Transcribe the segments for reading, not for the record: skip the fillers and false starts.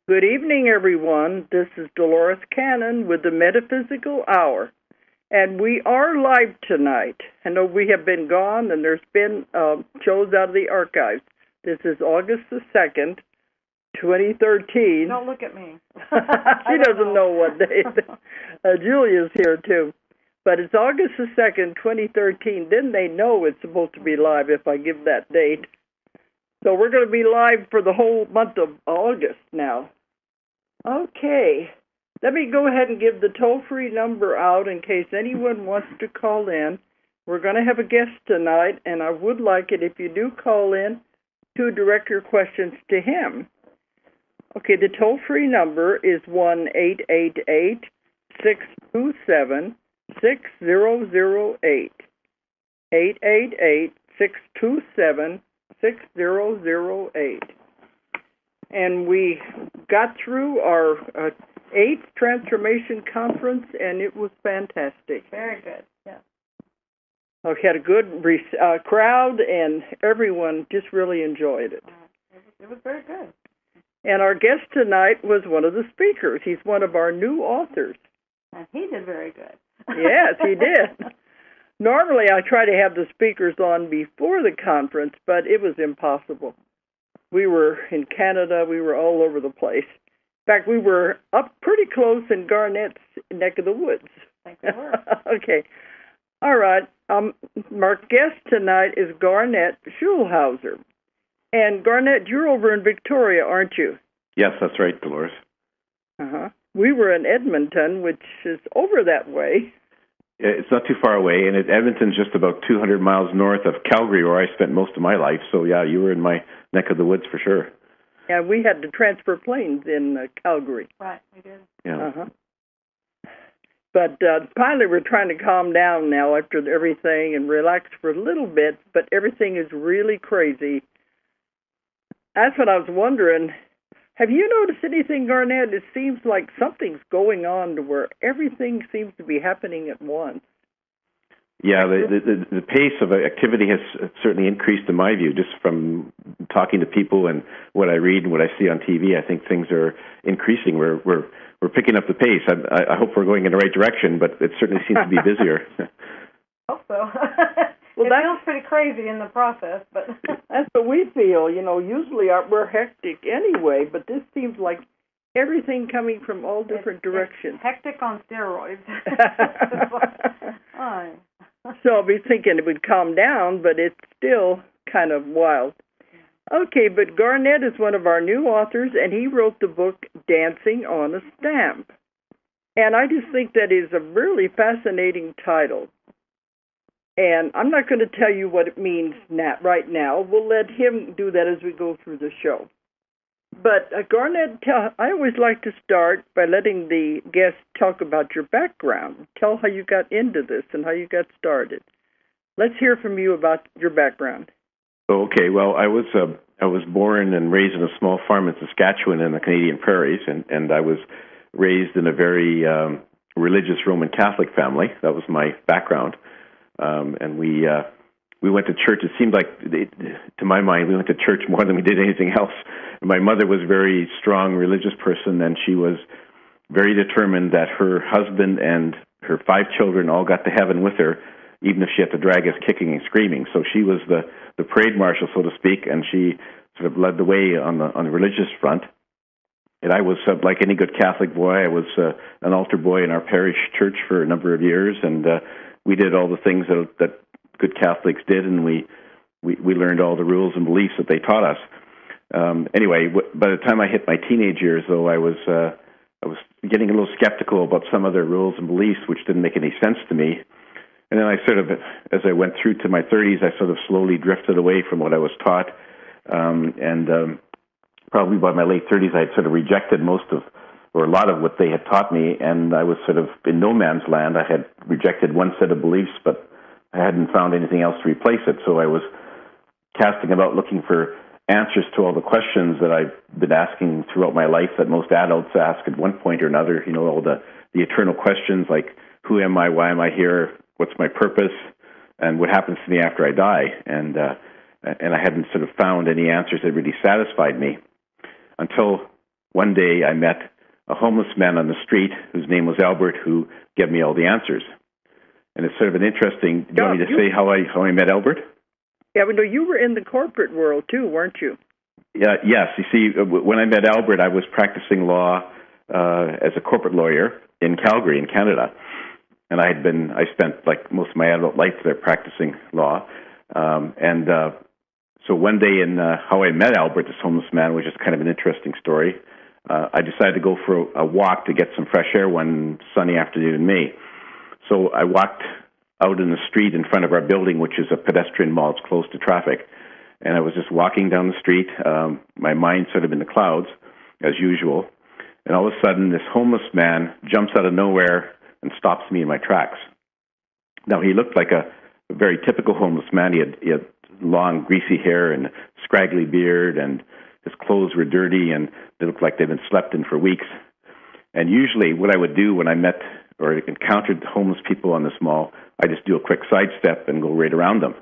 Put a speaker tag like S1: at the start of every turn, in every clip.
S1: Good evening, everyone. This is Dolores Cannon with the Metaphysical Hour, and we are live tonight. I know we have been gone, and there's been shows out of the archives. This is August the 2nd, 2013.
S2: Don't look at me.
S1: She doesn't know what day. Julia's here, too. But it's August the 2nd, 2013. Then they know it's supposed to be live if I give that date. So we're going to be live for the whole month of August now. Okay. Let me go ahead and give the toll-free number out in case anyone wants to call in. We're going to have a guest tonight, and I would like it if you do call in to direct your questions to him. Okay, the toll-free number is 1-888-627-6008. 888-627-6008. And we got through our 8th Transformation Conference, and it was fantastic.
S2: Very good, yeah.
S1: We had a good crowd, and everyone just really enjoyed it.
S2: It was very good.
S1: And our guest tonight was one of the speakers. He's one of our new authors.
S2: And he did very good.
S1: Yes, he did. Normally, I try to have the speakers on before the conference, but it was impossible. We were in Canada. We were all over the place. In fact, we were up pretty close in Garnet's neck of the woods.
S2: Thank you.
S1: Okay. All right. Our guest tonight is Garnet Schulhauser. And Garnet, you're over in Victoria, aren't you?
S3: Yes, that's right, Dolores.
S1: Uh-huh. We were in Edmonton, which is over that way.
S3: It's not too far away, and Edmonton's just about 200 miles north of Calgary, where I spent most of my life. So, yeah, you were in my neck of the woods for sure.
S1: Yeah, we had to transfer planes in Calgary.
S2: Right, we did.
S3: Yeah.
S1: Uh-huh. But finally we're trying to calm down now after everything and relax for a little bit, but everything is really crazy. That's what I was wondering. Have you noticed anything, Garnet? It seems like something's going on to where everything seems to be happening at once.
S3: Yeah, the pace of activity has certainly increased in my view, just from talking to people and what I read and what I see on TV. I think things are increasing. We're picking up the pace. I hope we're going in the right direction, but it certainly seems to be busier.
S2: Hope so.
S1: Well,
S2: that feels pretty crazy in the process, but
S1: that's what we feel. You know, usually we're hectic anyway, but this seems like everything coming from all different directions.
S2: It's hectic on steroids.
S1: So I'll be thinking it would calm down, but it's still kind of wild. Okay, but Garnet is one of our new authors, and he wrote the book Dancing on a Stamp. And I just think that is a really fascinating title. And I'm not going to tell you what it means right now. We'll let him do that as we go through the show. But Garnet, I always like to start by letting the guest talk about your background. Tell how you got into this and how you got started. Let's hear from you about your background.
S3: Okay, well, I was born and raised in a small farm in Saskatchewan in the Canadian prairies, and I was raised in a very religious Roman Catholic family. That was my background. And we went to church. It seemed like, to my mind, we went to church more than we did anything else. My mother was a very strong religious person, and she was very determined that her husband and her 5 children all got to heaven with her, even if she had to drag us kicking and screaming. So she was the parade marshal, so to speak, and she sort of led the way on the religious front. And I was, like any good Catholic boy, I was an altar boy in our parish church for a number of years, and we did all the things that good Catholics did, and we learned all the rules and beliefs that they taught us. Anyway, by the time I hit my teenage years, though, I was getting a little skeptical about some of their rules and beliefs, which didn't make any sense to me. And then I sort of, as I went through to my 30s, I sort of slowly drifted away from what I was taught. Probably by my late 30s, I had sort of rejected most of, or a lot of what they had taught me, and I was sort of in no man's land. I had rejected one set of beliefs, but I hadn't found anything else to replace it. So I was casting about looking for answers to all the questions that I've been asking throughout my life that most adults ask at one point or another. You know, all the eternal questions like, who am I, why am I here, what's my purpose, and what happens to me after I die. And I hadn't sort of found any answers that really satisfied me until one day I met a homeless man on the street whose name was Albert, who gave me all the answers. And it's sort of an interesting. Do you want me to say how I met Albert?
S1: Yeah, but no, you were in the corporate world too, weren't you?
S3: Yeah. Yes. You see, when I met Albert, I was practicing law as a corporate lawyer in Calgary, in Canada, and I spent like most of my adult life there practicing law, so one day in how I met Albert, this homeless man, was just kind of an interesting story. I decided to go for a walk to get some fresh air one sunny afternoon in May. So I walked out in the street in front of our building, which is a pedestrian mall. It's close to traffic. And I was just walking down the street, my mind sort of in the clouds, as usual. And all of a sudden, this homeless man jumps out of nowhere and stops me in my tracks. Now, he looked like a very typical homeless man. He had long, greasy hair and scraggly beard, and his clothes were dirty, and they looked like they'd been slept in for weeks. And usually what I would do when I met or encountered homeless people on this mall, I just do a quick sidestep and go right around them,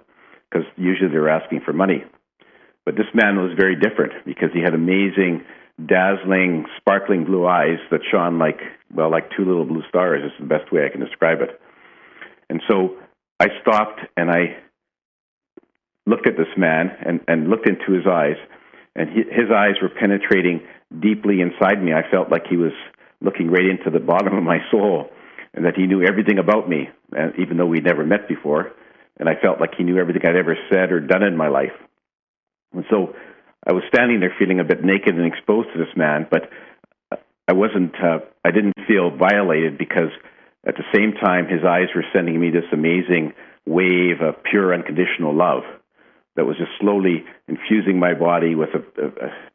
S3: because usually they were asking for money. But this man was very different because he had amazing, dazzling, sparkling blue eyes that shone like two little blue stars is the best way I can describe it. And so I stopped and I looked at this man and looked into his eyes, and his eyes were penetrating deeply inside me. I felt like he was looking right into the bottom of my soul, and that he knew everything about me, even though we'd never met before. And I felt like he knew everything I'd ever said or done in my life. And so I was standing there feeling a bit naked and exposed to this man, but I didn't feel violated, because at the same time his eyes were sending me this amazing wave of pure unconditional love that was just slowly infusing my body with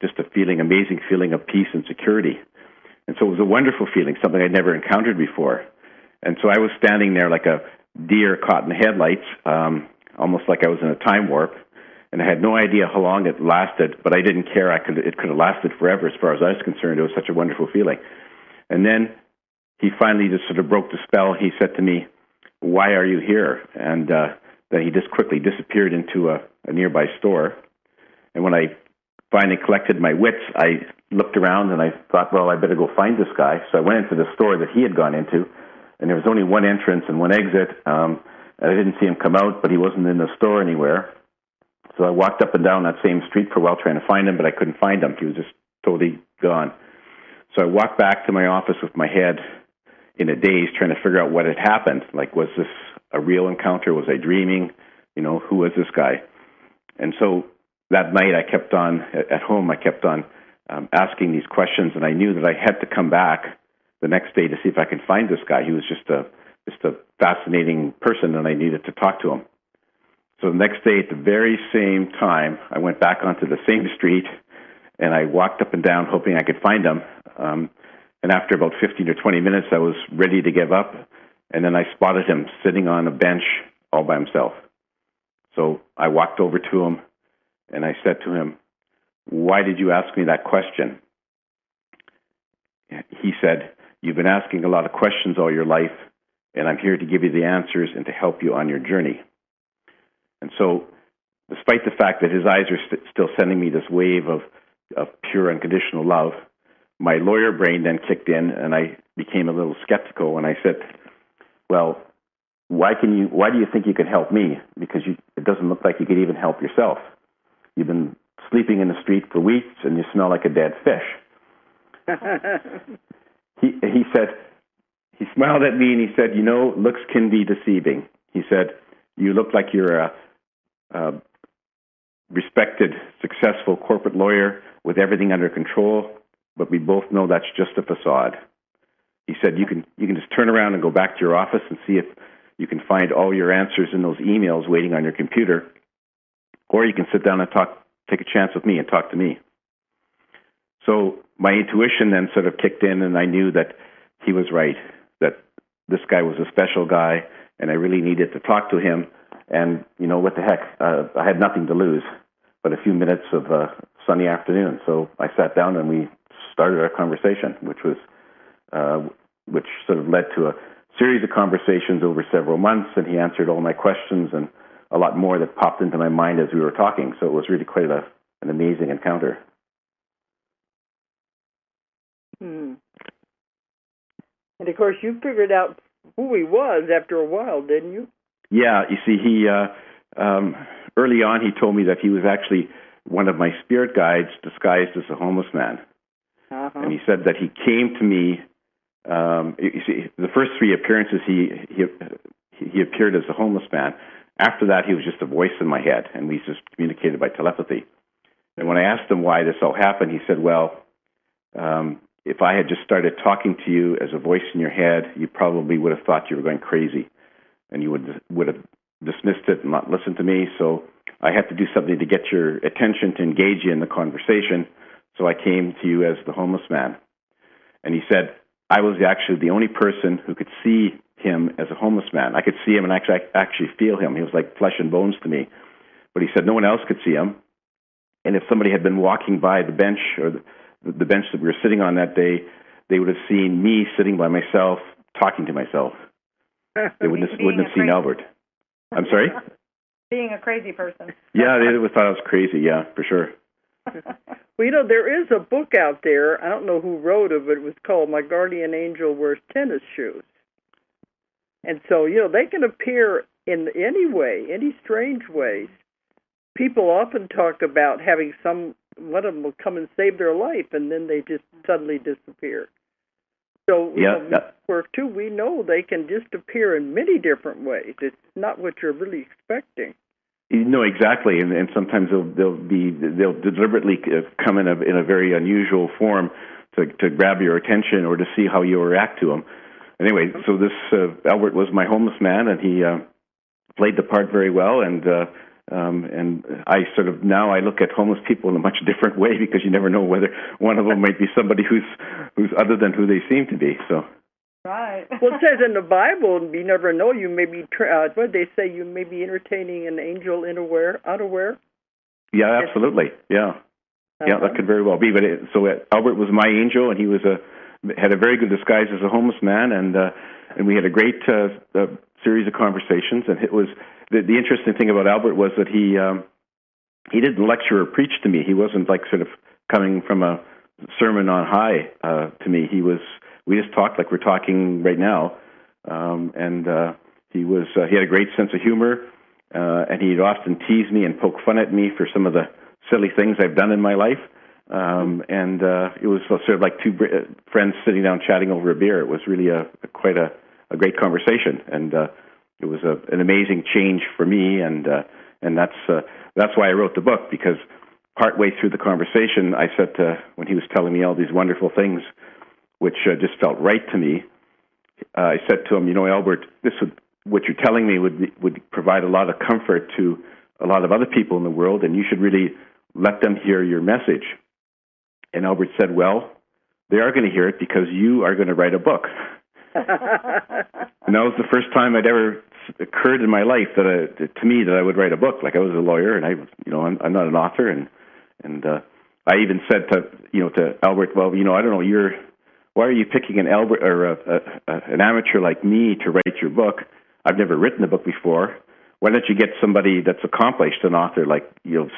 S3: just a amazing feeling of peace and security. And so it was a wonderful feeling, something I'd never encountered before. And so I was standing there like a deer caught in headlights, almost like I was in a time warp, and I had no idea how long it lasted, but I didn't care. It could have lasted forever as far as I was concerned. It was such a wonderful feeling. And then he finally just sort of broke the spell. He said to me, "Why are you here?" And then he just quickly disappeared into a nearby store. And when I finally collected my wits, I looked around and I thought, well, I better go find this guy. So I went into the store that he had gone into, and there was only one entrance and one exit. And I didn't see him come out, but he wasn't in the store anywhere. So I walked up and down that same street for a while trying to find him, but I couldn't find him. He was just totally gone. So I walked back to my office with my head in a daze, trying to figure out what had happened. Like, was this a real encounter? Was I dreaming? Who was this guy? And so that night I kept on, at home, I kept on asking these questions, and I knew that I had to come back the next day to see if I could find this guy. He was just a fascinating person, and I needed to talk to him. So the next day at the very same time, I went back onto the same street, and I walked up and down hoping I could find him. And after about 15 or 20 minutes, I was ready to give up, and then I spotted him sitting on a bench all by himself. So I walked over to him, and I said to him, "Why did you ask me that question?" He said, "You've been asking a lot of questions all your life, and I'm here to give you the answers and to help you on your journey." And so, despite the fact that his eyes are still sending me this wave of pure unconditional love, my lawyer brain then kicked in, and I became a little skeptical, and I said, "Well, why do you think you can help me? Because it doesn't look like you could even help yourself. You've been sleeping in the street for weeks, and you smell like a dead fish." He said, he smiled at me, and he said, "Looks can be deceiving." He said, "You look like you're a respected, successful corporate lawyer with everything under control, but we both know that's just a facade." He said, you can just turn around and go back to your office and see if you can find all your answers in those emails waiting on your computer, or you can sit down and take a chance with me and talk to me." So my intuition then sort of kicked in, and I knew that he was right, that this guy was a special guy, and I really needed to talk to him. And, what the heck, I had nothing to lose but a few minutes of a sunny afternoon. So I sat down and we started our conversation, which sort of led to a series of conversations over several months, and he answered all my questions and a lot more that popped into my mind as we were talking. So it was really quite an amazing encounter.
S1: Hmm. And of course, you figured out who he was after a while, didn't you?
S3: Yeah, you see, he early on he told me that he was actually one of my spirit guides disguised as a homeless man.
S1: Uh-huh.
S3: And he said that he came to me. You see, the first three appearances he appeared as a homeless man. After that, he was just a voice in my head, and we just communicated by telepathy. And when I asked him why this all happened, he said, "Well, if I had just started talking to you as a voice in your head, you probably would have thought you were going crazy, and you would have dismissed it and not listened to me. So I had to do something to get your attention, to engage you in the conversation. So I came to you as the homeless man." And he said, I was actually the only person who could see him as a homeless man. I could see him and actually feel him. He was like flesh and bones to me. But he said no one else could see him. And if somebody had been walking by the bench or the bench that we were sitting on that day, they would have seen me sitting by myself, talking to myself. They wouldn't have seen Albert. I'm sorry?
S2: Being a crazy person.
S3: Yeah, they would have thought I was crazy, yeah, for sure.
S1: Well, there is a book out there. I don't know who wrote it, but it was called My Guardian Angel Wears Tennis Shoes. And so, they can appear in any way, any strange ways. People often talk about having one of them will come and save their life, and then they just suddenly disappear. So, work too, we know they can just appear in many different ways. It's not what you're really expecting.
S3: No, exactly, and sometimes they'll deliberately come in a very unusual form to grab your attention or to see how you react to them. Anyway, so this Albert was my homeless man, and he played the part very well. And I sort of now I look at homeless people in a much different way, because you never know whether one of them might be somebody who's other than who they seem to be. So.
S2: Right.
S1: Well, it says in the Bible, you never know. You may be, what they say, you may be entertaining an angel unaware.
S3: Yeah, absolutely. Yeah, yeah, that could very well be. But Albert was my angel, and he had a very good disguise as a homeless man, and we had a great series of conversations. And it was the interesting thing about Albert was that he didn't lecture or preach to me. He wasn't like sort of coming from a sermon on high to me. We just talked like we're talking right now, and he had a great sense of humor, and he'd often tease me and poke fun at me for some of the silly things I've done in my life, and it was sort of like two friends sitting down chatting over a beer. It was really quite a great conversation, and it was an amazing change for me, and that's why I wrote the book, because partway through the conversation, I said when he was telling me all these wonderful things, which just felt right to me, I said to him, Albert, what you're telling me would provide a lot of comfort to a lot of other people in the world, and you should really let them hear your message. And Albert said, well, they are going to hear it because you are going to write a book. And that was the first time it ever occurred in my life to me that I would write a book. Like, I was a lawyer, and I'm not an author, and I even said to Albert, well, I don't know, why are you picking an amateur like me to write your book? I've never written a book before. Why don't you get somebody that's accomplished, an author like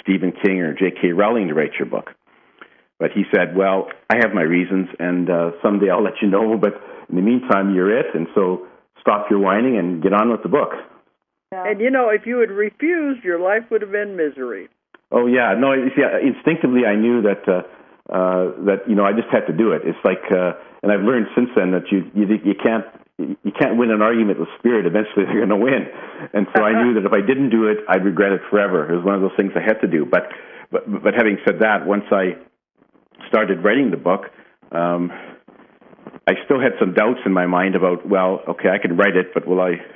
S3: Stephen King or J.K. Rowling, to write your book? But he said, well, I have my reasons, and someday I'll let you know, but in the meantime, you're it, and so stop your whining and get on with the book.
S2: Yeah.
S1: And if you had refused, your life would have been misery.
S3: Oh, yeah. No, you see, instinctively I knew that I just had to do it. It's like, and I've learned since then that you can't win an argument with spirit. Eventually they're going to win. And so I knew that if I didn't do it, I'd regret it forever. It was one of those things I had to do. But having said that, once I started writing the book, I still had some doubts in my mind about, well, okay, I can write it, but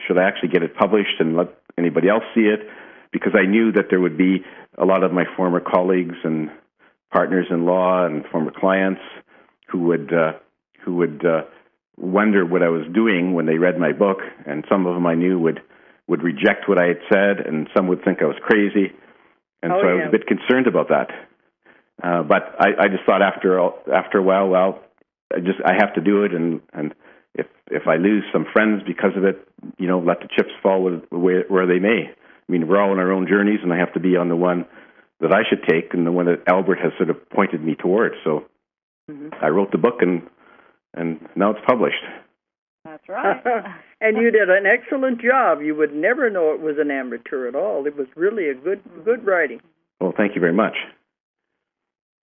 S3: should I actually get it published and let anybody else see it? Because I knew that there would be a lot of my former colleagues and partners in law and former clients who would wonder what I was doing when they read my book, and some of them I knew would reject what I had said, and some would think I was crazy, and so I was a bit concerned about that. But I just thought after a while, well, I have to do it, and if I lose some friends because of it, let the chips fall where they may. I mean, we're all on our own journeys, and I have to be on the one that I should take, and the one that Albert has sort of pointed me towards. So I wrote the book, and now it's published.
S2: That's right.
S1: And you did an excellent job. You would never know it was an amateur at all. It was really a good writing.
S3: Well, thank you very much.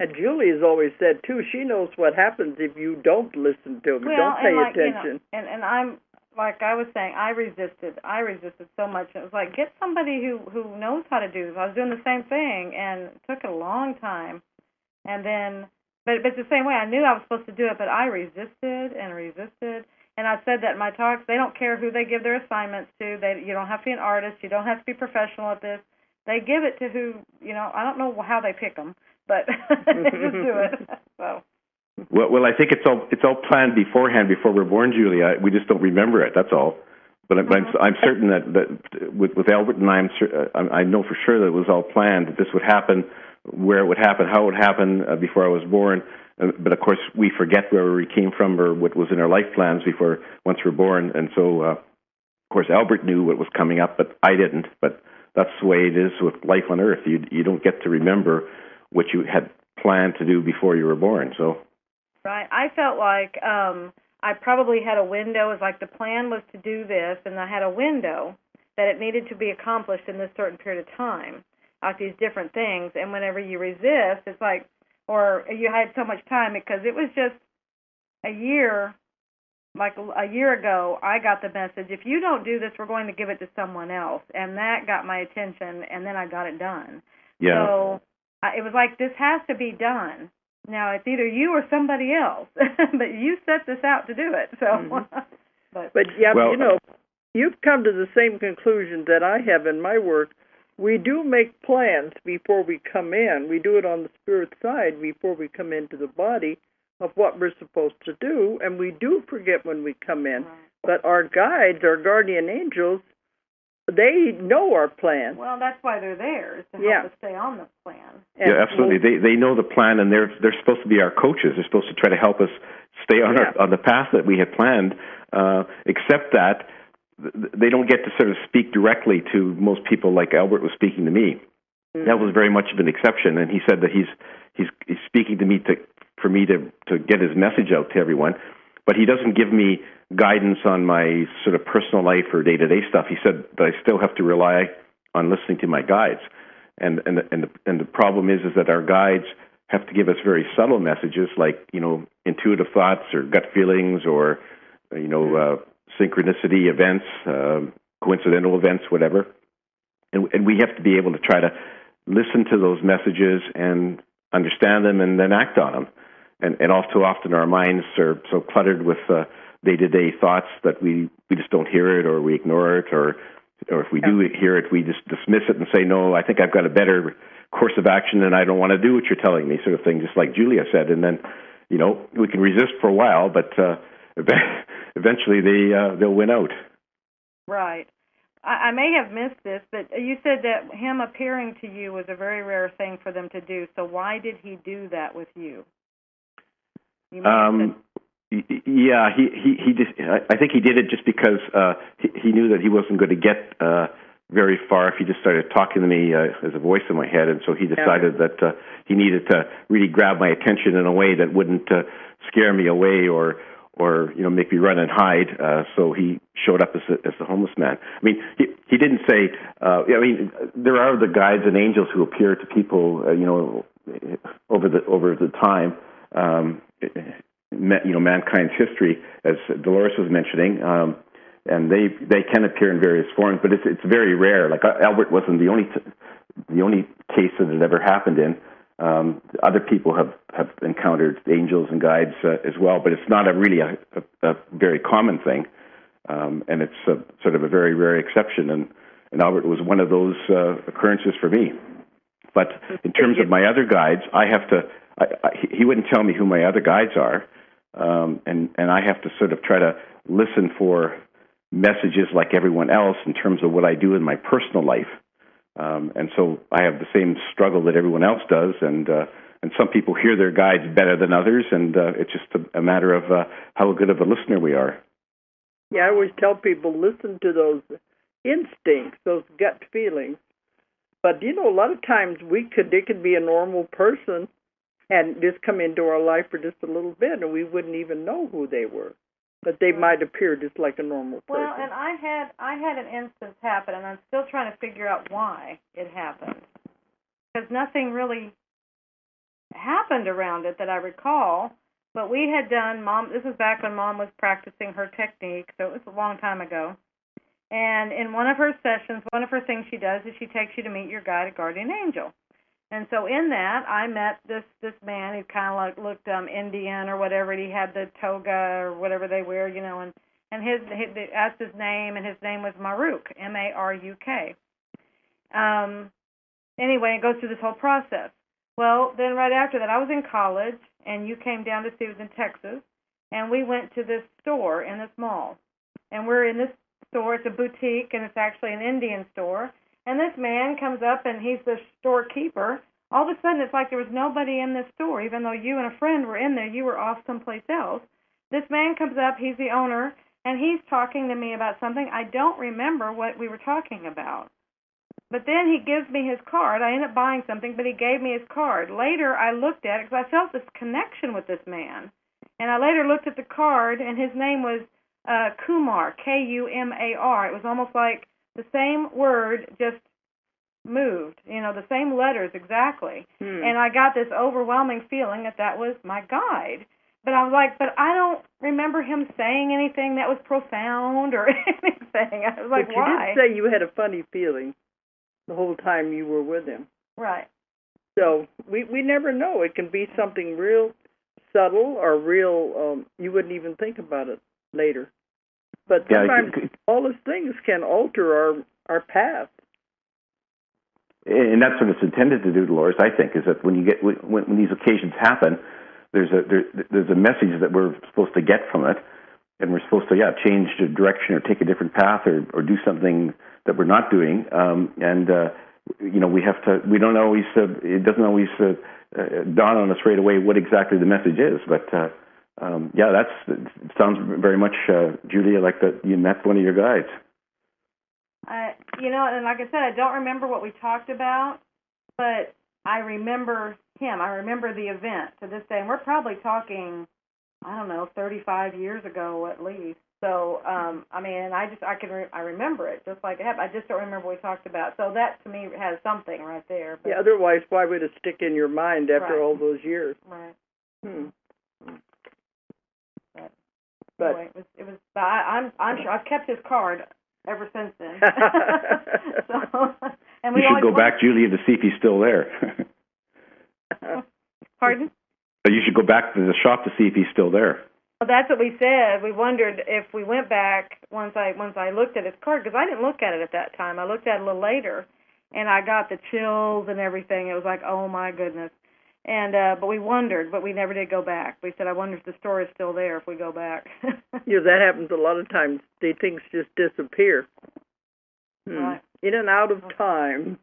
S1: And Julie has always said, too, she knows what happens if you don't listen to them, don't pay attention.
S2: And I'm, like I was saying, I resisted so much. It was like, get somebody who knows how to do this. I was doing the same thing, and it took a long time. And then, but it's the same way. I knew I was supposed to do it, but I resisted and resisted. And I said that in my talks, they don't care who they give their assignments to. You don't have to be an artist. You don't have to be professional at this. They give it to who, I don't know how they pick them, but just do it. So.
S3: Well, I think it's all planned beforehand before we're born, Julie. We just don't remember it. That's all. But I'm certain that with Albert and I know for sure that it was all planned. That this would happen, where it would happen, how it would happen before I was born. But of course, we forget where we came from or what was in our life plans once we're born. And so, of course, Albert knew what was coming up, but I didn't. But that's the way it is with life on Earth. You don't get to remember what you had planned to do before you were born. So.
S2: Right. I felt like I probably had a window. It was like the plan was to do this, and I had a window that it needed to be accomplished in this certain period of time, like these different things. And whenever you resist, it's like, or you had so much time, because it was just a year, like a year ago, I got the message, if you don't do this, we're going to give it to someone else. And that got my attention, and then I got it done.
S3: Yeah.
S2: So it was like, this has to be done. Now, it's either you or somebody else, but you set this out to do it. So,
S1: but yeah, well, you've come to the same conclusion that I have in my work. We do make plans before we come in. We do it on the spirit side before we come into the body of what we're supposed to do, and we do forget when we come in. Right. But our guides, our guardian angels, they know our plan.
S2: Well, that's why they're there, is to help us stay on the plan.
S3: Yeah, absolutely. They know the plan, and they're supposed to be our coaches. They're supposed to try to help us stay on on the path that we had planned, except that they don't get to sort of speak directly to most people like Albert was speaking to me. Mm-hmm. That was very much of an exception, and he said that he's speaking to me for me to get his message out to everyone, but he doesn't give me guidance on my sort of personal life or day-to-day stuff. He said that I still have to rely on listening to my guides, and the problem is that our guides have to give us very subtle messages, like intuitive thoughts or gut feelings or synchronicity events, coincidental events, whatever. And we have to be able to try to listen to those messages and understand them and then act on them. And all too often our minds are so cluttered with day-to-day thoughts that we just don't hear it, or we ignore it, or if we do hear it, we just dismiss it and say, no, I think I've got a better course of action and I don't want to do what you're telling me, sort of thing, just like Julia said. And then, we can resist for a while, but eventually they'll win out.
S2: Right. I may have missed this, but you said that him appearing to you was a very rare thing for them to do. So why did he do that with you?
S3: Yeah, he just, I think he did it just because he knew that he wasn't going to get very far if he just started talking to me as a voice in my head, and so he decided that he needed to really grab my attention in a way that wouldn't scare me away or make me run and hide. So he showed up as the homeless man. I mean, he didn't say. There are the guides and angels who appear to people, over the time. Mankind's history, as Dolores was mentioning, and they can appear in various forms, but it's very rare. Like Albert wasn't the only case that it ever happened in. Other people have encountered angels and guides as well, but it's not really a very common thing, and it's sort of a very rare exception. And Albert was one of those occurrences for me. But in terms of my other guides, I have to. He wouldn't tell me who my other guides are, and I have to sort of try to listen for messages like everyone else in terms of what I do in my personal life. And so I have the same struggle that everyone else does, and some people hear their guides better than others, and it's just a matter of how good of a listener we are.
S1: Yeah, I always tell people, listen to those instincts, those gut feelings. But, a lot of times it could be a normal person, and just come into our life for just a little bit, and we wouldn't even know who they were. But they might appear just like a normal person.
S2: Well, and I had an instance happen, and I'm still trying to figure out why it happened. Because nothing really happened around it that I recall. But we had done, this was back when Mom was practicing her technique, so it was a long time ago. And in one of her sessions, one of her things she does is she takes you to meet your guide, a guardian angel. And so in that, I met this man who kind of like looked Indian or whatever. And he had the toga or whatever they wear, and they asked his name, and his name was Maruk, M-A-R-U-K. Anyway, it goes through this whole process. Well, then right after that, I was in college, and you came down to see us in Texas, and we went to this store in this mall. And we're in this store. It's a boutique, and it's actually an Indian store. And this man comes up, and he's the storekeeper. All of a sudden, it's like there was nobody in this store. Even though you and a friend were in there, you were off someplace else. This man comes up, he's the owner, and he's talking to me about something. I don't remember what we were talking about. But then he gives me his card. I ended up buying something, but he gave me his card. Later, I looked at it because I felt this connection with this man. And I later looked at the card, and his name was Kumar, K-U-M-A-R. It was almost like the same word just moved, the same letters exactly. And I got this overwhelming feeling that was my guide. But I was like, but I don't remember him saying anything that was profound or anything. I was like,
S1: but
S2: why?
S1: You did say you had a funny feeling the whole time you were with him.
S2: Right.
S1: So we never know. It can be something real subtle or real, you wouldn't even think about it later. But sometimes all those things can alter our path.
S3: And that's what it's intended to do, Dolores, I think, is that when these occasions happen, there's a message that we're supposed to get from it, and we're supposed to change the direction or take a different path or do something that we're not doing. We don't always it doesn't always dawn on us right away what exactly the message is, but it sounds very much, Julia, like that you met one of your guides.
S2: And like I said, I don't remember what we talked about, but I remember him. I remember the event to this day, and we're probably talking, 35 years ago at least. So, I remember it just like it happened. I just don't remember what we talked about. So that to me has something right there. But,
S1: otherwise, why would it stick in your mind after all those years?
S2: Right.
S1: But
S2: anyway, it was. I'm sure I've kept his card ever since then. And
S3: you should go back, Julia, to see if he's still there.
S2: Pardon?
S3: You should go back to the shop to see if he's still there.
S2: Well, that's what we said. We wondered if we went back once I looked at his card, because I didn't look at it at that time. I looked at it a little later, and I got the chills and everything. It was like, oh my goodness. And but we wondered, but we never did go back. We said, I wonder if the store is still there if we go back.
S1: That happens a lot of times. Things just disappear.
S2: Right.
S1: In and out of time.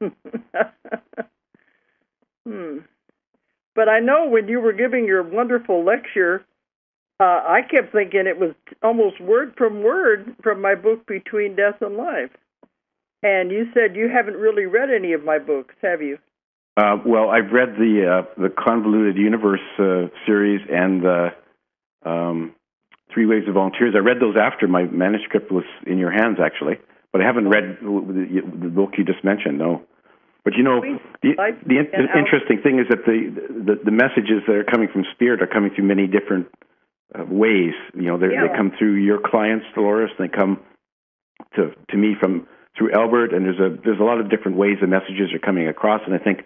S1: But I know when you were giving your wonderful lecture, I kept thinking it was almost word from word from my book, Between Death and Life. And you said you haven't really read any of my books, have you?
S3: Well, I've read the Convoluted Universe series and the 3 Waves of Volunteers. I read those after my manuscript was in your hands, actually. But I haven't read the book you just mentioned, no. But the interesting thing is that the messages that are coming from Spirit are coming through many different ways. They come through your clients, Dolores, and they come to me through Albert, and there's a lot of different ways the messages are coming across, and I think,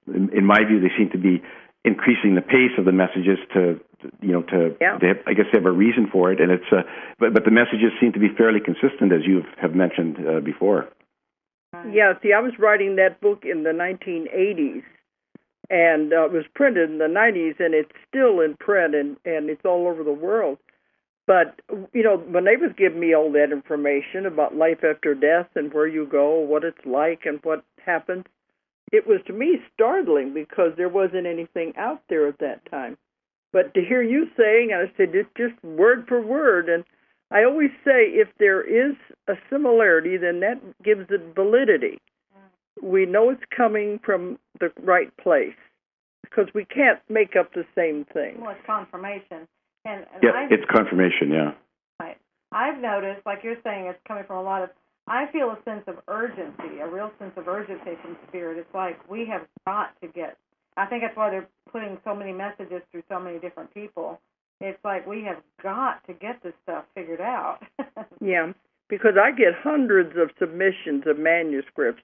S3: in my view, they seem to be increasing the pace of the messages I guess they have a reason for it, and it's but the messages seem to be fairly consistent, as you have mentioned before.
S1: Yeah, see, I was writing that book in the 1980s, and it was printed in the 90s, and it's still in print, and it's all over the world. But, when they was giving me all that information about life after death and where you go, what it's like and what happens, it was to me startling because there wasn't anything out there at that time. But to hear you saying, and I said, it's just word for word, and I always say if there is a similarity, then that gives it validity. We know it's coming from the right place. because we can't make up the same thing.
S2: Well, it's confirmation. And
S3: yeah, it's confirmation, yeah.
S2: Right. I've noticed, like you're saying, it's coming from a lot of, I feel a sense of urgency, a real sense of urgency from Spirit. It's like we have got to get, I think that's why they're putting so many messages through so many different people. It's like we have got to get this stuff figured out.
S1: Yeah, because I get hundreds of submissions of manuscripts,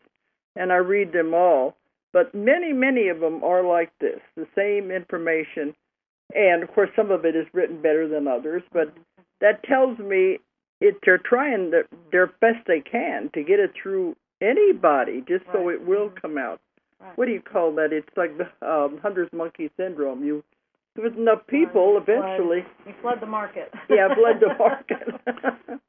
S1: and I read them all. But many, many of them are like this, the same information. And, of course, some of it is written better than others. But that tells me they're trying their best they can to get it through anybody, just so it will come out.
S2: Right.
S1: What do you call that? It's like the hunter's monkey syndrome. With enough people, eventually.
S2: You flood the market.
S1: Yeah, flood the market.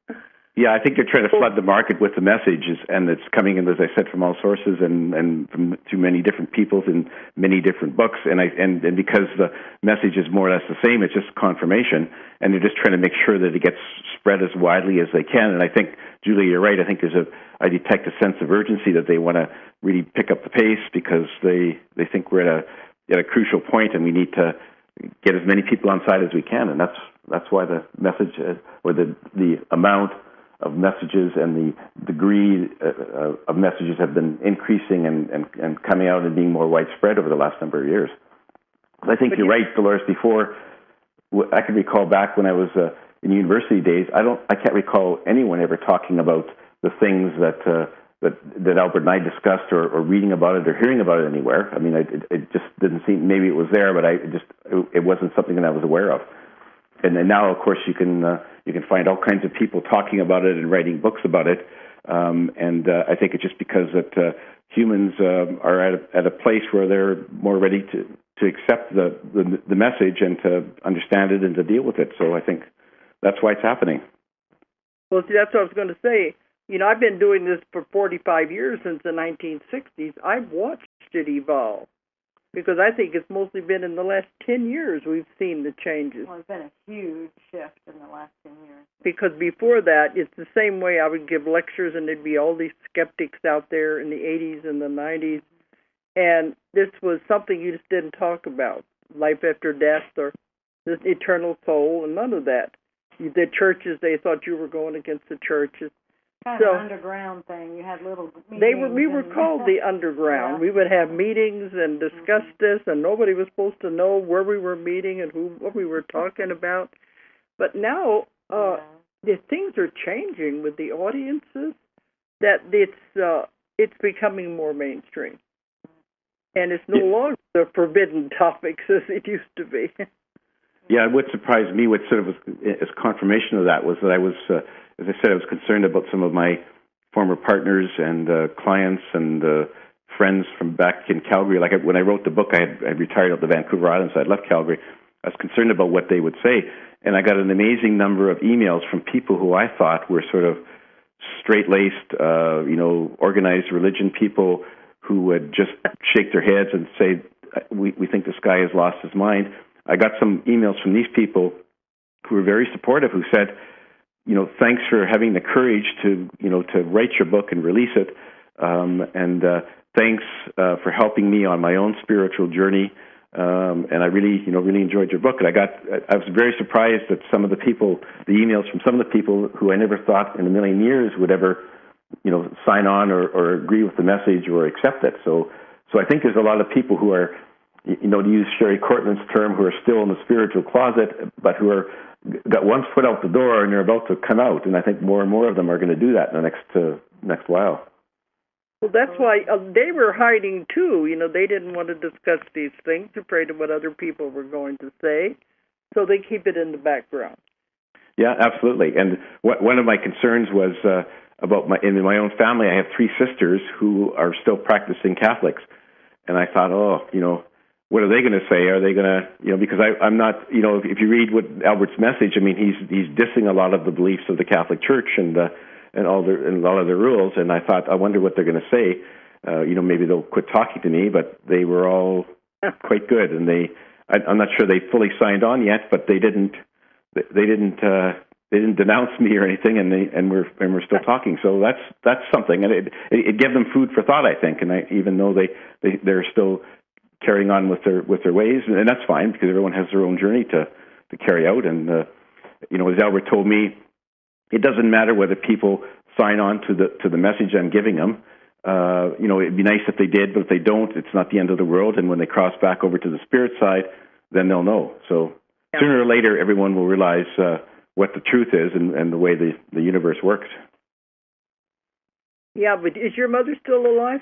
S3: Yeah, I think they're trying to flood the market with the messages, and it's coming in, as I said, from all sources and from too many different peoples in many different books. And because the message is more or less the same, it's just confirmation, and they're just trying to make sure that it gets spread as widely as they can. And I think, Julie, you're right. I think I detect a sense of urgency that they want to really pick up the pace because they think we're at a crucial point, and we need to get as many people on side as we can, and that's why the message or the amount of messages and the degree of messages have been increasing and coming out and being more widespread over the last number of years. I think you're right, Dolores. Before, I can recall back when I was in university days, I can't recall anyone ever talking about the things that Albert and I discussed or reading about it or hearing about it anywhere. I mean, it just didn't seem, maybe it was there, but it wasn't something that I was aware of. And then now, of course, you can find all kinds of people talking about it and writing books about it. And I think it's just because that humans are at a place where they're more ready to accept the message and to understand it and to deal with it. So I think that's why it's happening.
S1: Well, see, that's what I was going to say. I've been doing this for 45 years, since the 1960s. I've watched it evolve because I think it's mostly been in the last 10 years we've seen the changes.
S2: Well, it's been a huge shift in the last 10 years.
S1: Because before that, it's the same way I would give lectures, and there'd be all these skeptics out there in the 80s and the 90s, and this was something you just didn't talk about, life after death or the eternal soul, and none of that. The churches, they thought you were going against the churches.
S2: Kind of an underground thing. You had little meetings.
S1: We were called the underground. Yeah. We would have meetings and discuss this, and nobody was supposed to know where we were meeting and what we were talking about. But now the things are changing with the audiences. That it's becoming more mainstream, and it's no longer the forbidden topics as it used to be.
S3: Yeah, what surprised me, what sort of was as confirmation of that, was that I was. As I said, I was concerned about some of my former partners and clients and friends from back in Calgary. Like when I wrote the book, I had retired out to Vancouver Island, so I'd left Calgary. I was concerned about what they would say, and I got an amazing number of emails from people who I thought were sort of straight-laced, organized religion people who would just shake their heads and say, we think this guy has lost his mind. I got some emails from these people who were very supportive, who said, thanks for having the courage to write your book and release it, and thanks for helping me on my own spiritual journey. And I really enjoyed your book. And I was very surprised that some of the emails from some of the people who I never thought in a million years would ever, sign on or agree with the message or accept it. So I think there's a lot of people who are, to use Sherry Cortland's term, who are still in the spiritual closet, but who are got one foot out the door and they're about to come out, and I think more and more of them are going to do that in the next while.
S1: Well, that's why they were hiding too. They didn't want to discuss these things, afraid of what other people were going to say, so they keep it in the background.
S3: Yeah, absolutely. And one of my concerns was about in my own family. I have 3 sisters who are still practicing Catholics, and I thought, what are they going to say? Are they going to, because I'm not, if you read what Albert's message, I mean, he's dissing a lot of the beliefs of the Catholic Church and all of their rules. And I thought, I wonder what they're going to say. Maybe they'll quit talking to me, but they were all quite good. And I'm not sure they fully signed on yet, but they didn't denounce me or anything, and we're still talking. So that's something, and it gave them food for thought, I think. And even though they're still carrying on with their ways, and that's fine because everyone has their own journey to carry out. And as Albert told me, it doesn't matter whether people sign on to the message I'm giving them. It'd be nice if they did, but if they don't, it's not the end of the world. And when they cross back over to the spirit side, then they'll know. So sooner or later, everyone will realize what the truth is and the way the universe works.
S1: Yeah, but is your mother still alive?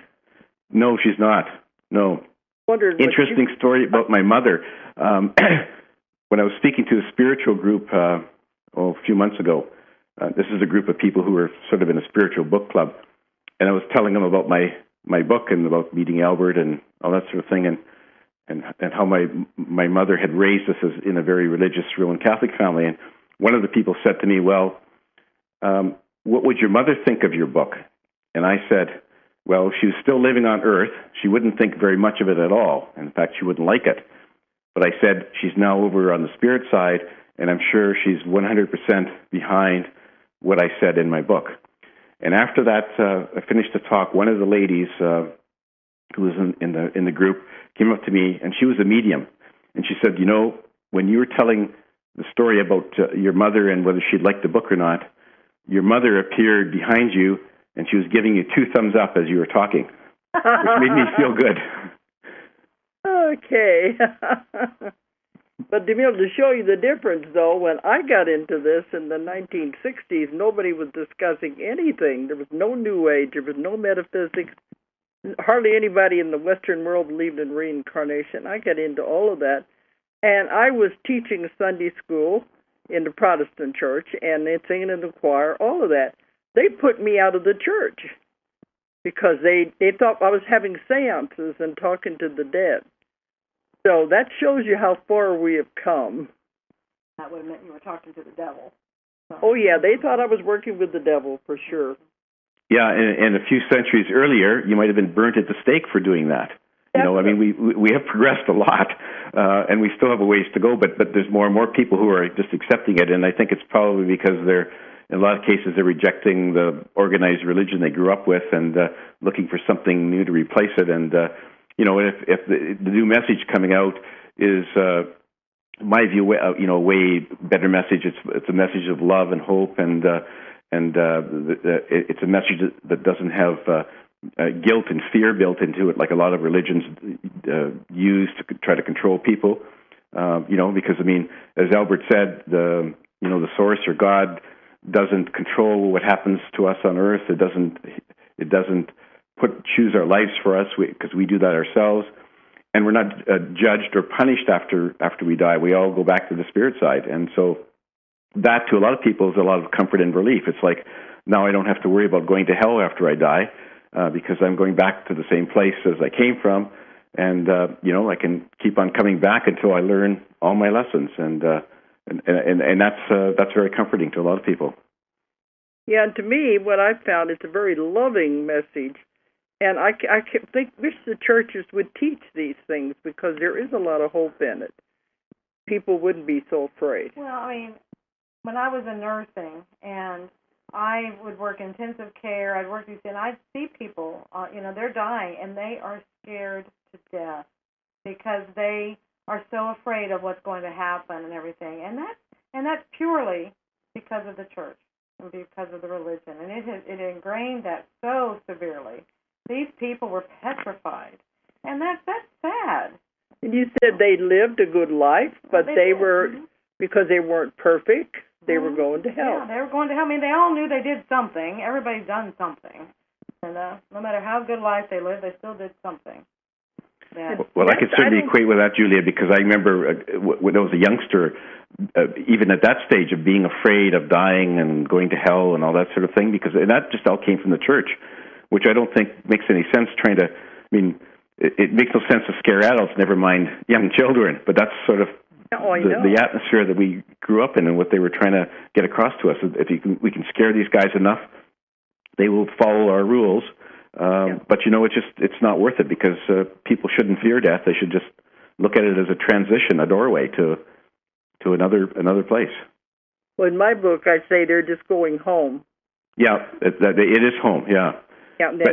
S3: No, she's not. No. Interesting story about my mother. When I was speaking to a spiritual group a few months ago, this is a group of people who were sort of in a spiritual book club, and I was telling them about my book and about meeting Albert and all that sort of thing, and how my mother had raised us as in a very religious Roman Catholic family. And one of the people said to me, "Well, what would your mother think of your book?" And I said, "Well, if she was still living on Earth, she wouldn't think very much of it at all. In fact, she wouldn't like it." But I said, she's now over on the spirit side, and I'm sure she's 100% behind what I said in my book. And after that, I finished the talk. One of the ladies who was in the group came up to me, and she was a medium. And she said, when you were telling the story about your mother and whether she'd like the book or not, your mother appeared behind you, and she was giving you 2 thumbs up as you were talking, which made me feel good.
S1: Okay. But to be able to show you the difference, though, when I got into this in the 1960s, nobody was discussing anything. There was no New Age. There was no metaphysics. Hardly anybody in the Western world believed in reincarnation. I got into all of that. And I was teaching Sunday school in the Protestant church and singing in the choir, all of that. They put me out of the church because they thought I was having seances and talking to the dead. So that shows you how far we have come.
S2: That would have meant you were talking to the devil. So.
S1: Oh, yeah, they thought I was working with the devil, for sure.
S3: Yeah, and a few centuries earlier, you might have been burnt at the stake for doing that. We have progressed a lot, and we still have a ways to go, but there's more and more people who are just accepting it, and I think it's probably because in a lot of cases, they're rejecting the organized religion they grew up with and looking for something new to replace it. And if the new message coming out is, my view, way better message. It's a message of love and hope, and it's a message that doesn't have guilt and fear built into it, like a lot of religions use to try to control people. Because as Albert said, the source or God doesn't control what happens to us on Earth. It doesn't choose our lives for us because we do that ourselves, and we're not judged or punished after we die. We all go back to the spirit side, and so that to a lot of people is a lot of comfort and relief. It's like now I don't have to worry about going to hell after I die because I'm going back to the same place as I came from, and I can keep on coming back until I learn all my lessons, and that's very comforting to a lot of people.
S1: Yeah, and to me, what I've found is a very loving message. And I wish the churches would teach these things because there is a lot of hope in it. People wouldn't be so afraid.
S2: Well, when I was in nursing and I would work intensive care, and I'd see people, they're dying and they are scared to death because they are so afraid of what's going to happen and everything. And that's purely because of the church and because of the religion. And it ingrained that so severely. These people were petrified, and that's sad.
S1: And you said they lived a good life, but they were, because they weren't perfect, they were going to hell.
S2: Yeah, they were going to hell. They all knew they did something. Everybody's done something. And no matter how good life they lived, they still did something.
S3: Well, I could certainly equate with that, Julia, because I remember when I was a youngster, even at that stage of being afraid of dying and going to hell and all that sort of thing, and that just all came from the church, which I don't think makes any sense it makes no sense to scare adults, never mind young children, but that's sort of the atmosphere that we grew up in and what they were trying to get across to us. If we can scare these guys enough, they will follow our rules. But it's not worth it because people shouldn't fear death. They should just look at it as a transition, a doorway to another place. Well,
S1: in my book, I say they're just going home.
S3: Yeah, it is home. Yeah,
S1: Yeah,
S3: But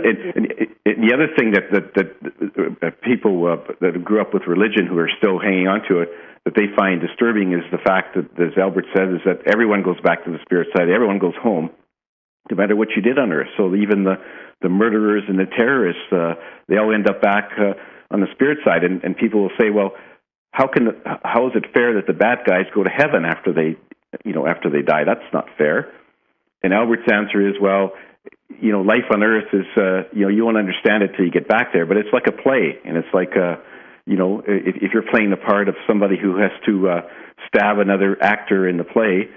S3: the other thing that people that grew up with religion who are still hanging on to it, that they find disturbing is the fact that, as Albert said, is that everyone goes back to the spirit side. Everyone goes home, no matter what you did on Earth. So even the murderers and the terrorists, they all end up back on the spirit side. And people will say, well, how is it fair that the bad guys go to heaven after they die? That's not fair. And Albert's answer is, well, life on Earth is, you won't understand it till you get back there, but it's like a play, and it's like, if you're playing the part of somebody who has to stab another actor in the play,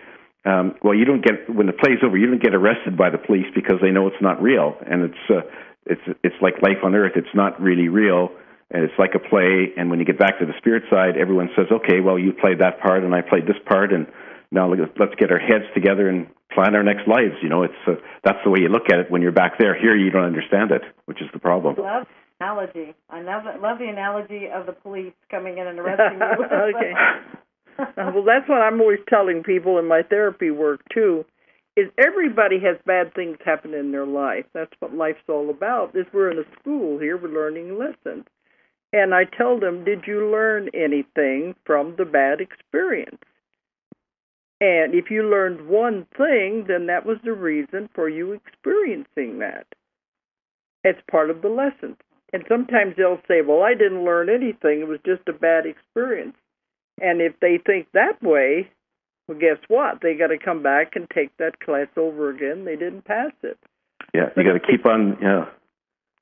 S3: well, you don't get, when the play's over, you don't get arrested by the police because they know it's not real, and it's like life on Earth. It's not really real, and it's like a play. And when you get back to the spirit side, everyone says, okay, well, you played that part, and I played this part, and now let's get our heads together and plan our next lives. That's the way you look at it when you're back there. Here, you don't understand it, which is the problem.
S2: I love the analogy. I love the analogy of the police coming in and arresting you.
S1: Okay. Well, that's what I'm always telling people in my therapy work, too, is everybody has bad things happen in their life. That's what life's all about. Is we're in a school here, we're learning lessons. And I tell them, did you learn anything from the bad experience? And if you learned one thing, then that was the reason for you experiencing that. It's part of the lesson. And sometimes they'll say, well, I didn't learn anything. It was just a bad experience. And if they think that way, well, guess what? They got to come back and take that class over again. They didn't pass it.
S3: Yeah, you got to keep on,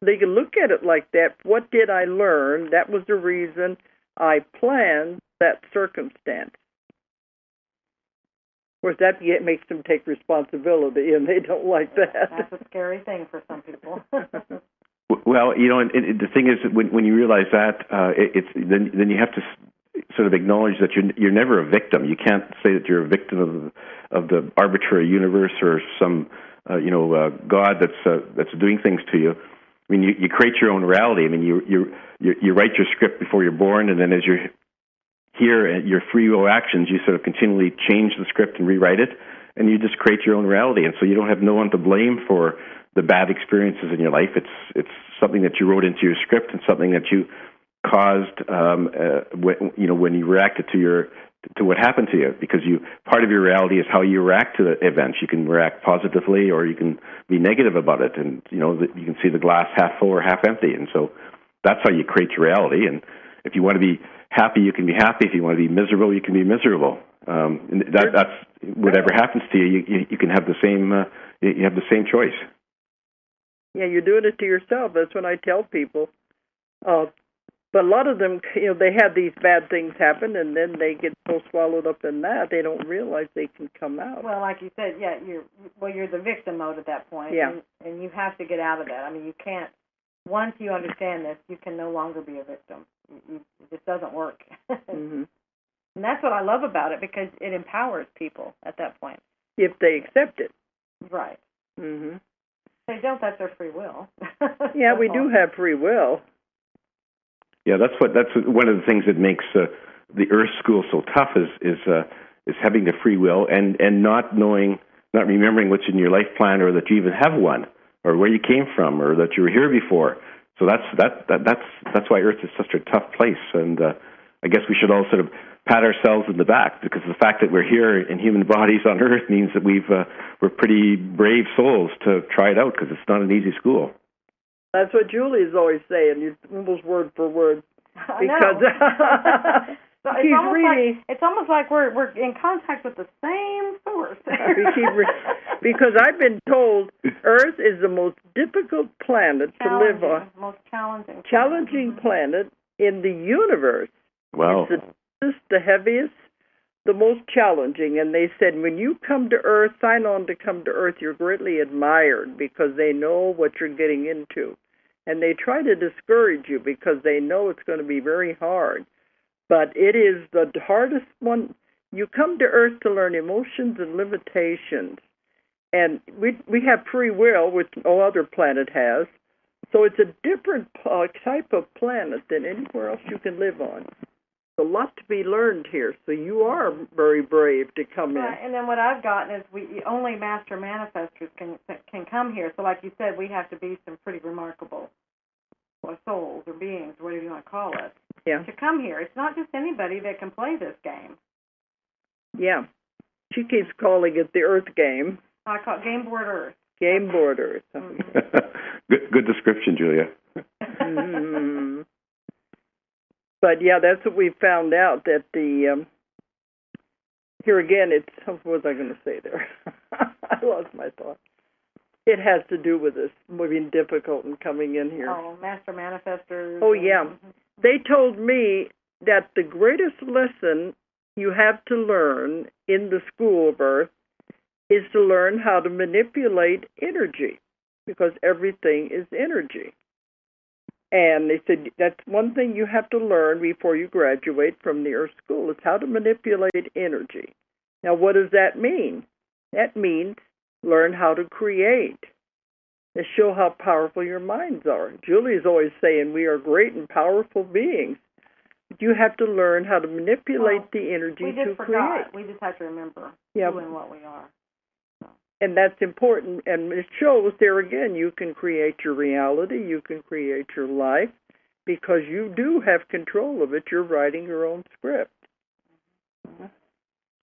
S1: They can look at it like that. What did I learn? That was the reason I planned that circumstance. Of course, that makes them take responsibility, and they don't like that.
S2: That's a scary thing for some people.
S3: Well, and the thing is, when you realize that, then you have to sort of acknowledge that you're never a victim. You can't say that you're a victim of the arbitrary universe or some God that's doing things to you. I mean, you create your own reality. I mean, you write your script before you're born, and then as you're here, your free will actions, you sort of continually change the script and rewrite it, and you just create your own reality. And so you don't have no one to blame for the bad experiences in your life. It's something that you wrote into your script and something that you caused when you reacted to what happened to you, because part of your reality is how you react to the events. You can react positively or you can be negative about it, and you can see the glass half full or half empty. And so that's how you create your reality. And if you want to be happy, you can be happy. If you want to be miserable, you can be miserable. And that's whatever happens to you. You can have the same. You have the same choice.
S1: Yeah, you're doing it to yourself. That's what I tell people. But a lot of them, they have these bad things happen, and then they get so swallowed up in that they don't realize they can come out.
S2: Well, like you said, yeah, you're the victim mode at that point.
S1: Yeah.
S2: And you have to get out of that. I mean, you can't. Once you understand this, you can no longer be a victim. It just doesn't work.
S1: Mm-hmm.
S2: And that's what I love about it, because it empowers people at that point.
S1: If they accept it.
S2: Right.
S1: Mm-hmm.
S2: If they don't, that's their free will.
S1: Yeah, we do have free will.
S3: Yeah, that's one of the things that makes the Earth School so tough is having the free will and not remembering what's in your life plan, or that you even have one, or where you came from, or that you were here before. So that's why Earth is such a tough place. And I guess we should all sort of pat ourselves in the back, because the fact that we're here in human bodies on Earth means that we're pretty brave souls to try it out, because it's not an easy school.
S1: That's what Julie's always saying, almost word for word. Because
S2: it's almost like we're in contact with the same source.
S1: Because I've been told Earth is the most difficult planet to live on.
S2: Most challenging.
S1: Challenging planet in the universe.
S3: Wow.
S1: It's the deepest, the heaviest, the most challenging. And they said, when you come to Earth, sign on to come to Earth, you're greatly admired, because they know what you're getting into. And they try to discourage you because they know it's going to be very hard. But it is the hardest one. You come to Earth to learn emotions and limitations. And we have free will, which no other planet has. So it's a different type of planet than anywhere else you can live on. a lot to be learned here. So you are very brave to come in.
S2: And then what I've gotten is only master manifestors can come here. So like you said, we have to be some pretty remarkable souls or beings, whatever you want to call it, to come here. It's not just anybody that can play this game.
S1: Yeah. She keeps calling it the Earth game.
S2: I call it Game Board Earth.
S1: Game Board Earth.
S3: Good description, Julia.
S1: Mm-hmm. But yeah, that's what we found out, that the here again, what was I going to say there? I lost my thought. It has to do with this being difficult in coming in here.
S2: Oh, master manifestors.
S1: Oh, yeah. They told me that the greatest lesson you have to learn in the school of Earth is to learn how to manipulate energy, because everything is energy. And they said that's one thing you have to learn before you graduate from the Earth School, is how to manipulate energy. Now, what does that mean? That means learn how to create. To show how powerful your minds are. Julie's always saying we are great and powerful beings. But you have to learn how to manipulate the energy to create.
S2: We just have to remember who and what we are.
S1: And that's important, and it shows there again, you can create your reality, you can create your life, because you do have control of it. You're writing your own script.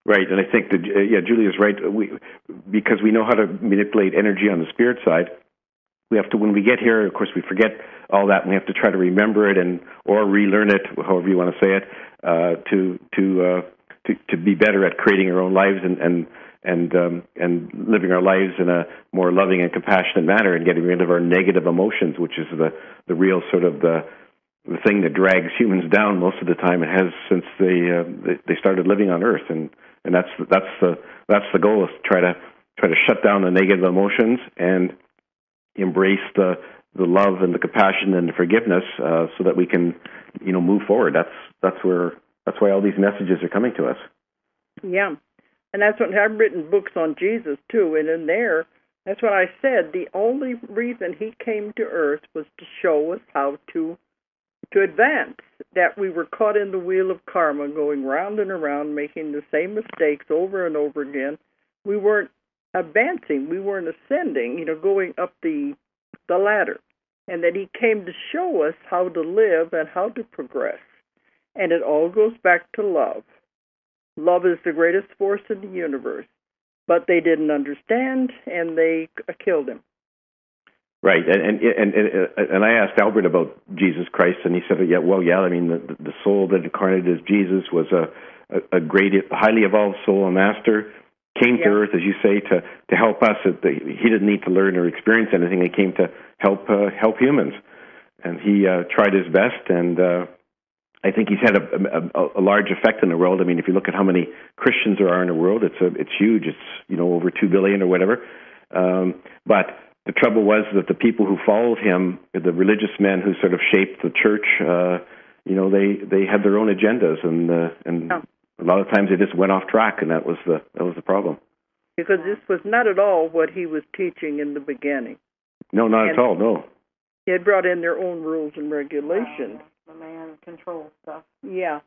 S3: Right, and I think that, Julia's right. Because we know how to manipulate energy on the spirit side, we have to, when we get here, of course, we forget all that, and we have to try to remember it or relearn it, however you want to say it, to be better at creating our own lives and living our lives in a more loving and compassionate manner, and getting rid of our negative emotions, which is the real sort of the thing that drags humans down most of the time. It has since they started living on Earth, and that's the goal, is to try to shut down the negative emotions and embrace the love and the compassion and the forgiveness, so that we can move forward. That's why all these messages are coming to us.
S1: Yeah. And that's what I've written books on Jesus, too. And in there, that's what I said. The only reason he came to Earth was to show us how to advance, that we were caught in the wheel of karma, going round and around, making the same mistakes over and over again. We weren't advancing. We weren't ascending, going up the ladder. And that he came to show us how to live and how to progress. And it all goes back to love. Love is the greatest force in the universe, but they didn't understand, and they killed him.
S3: Right, and I asked Albert about Jesus Christ, and he said, I mean, the soul that incarnated as Jesus was a great, highly evolved soul, a master, came to Earth, as you say, to help us. He didn't need to learn or experience anything. He came to help humans, and he tried his best, and I think he's had a large effect in the world. I mean, if you look at how many Christians there are in the world, it's huge. It's over 2 billion or whatever. But the trouble was that the people who followed him, the religious men who sort of shaped the church, they had their own agendas, and a lot of times they just went off track, and that was the problem.
S1: Because this was not at all what he was teaching in the beginning.
S3: No, not at all. No.
S1: He had brought in their own rules and regulations.
S2: The man control stuff.
S1: Yeah,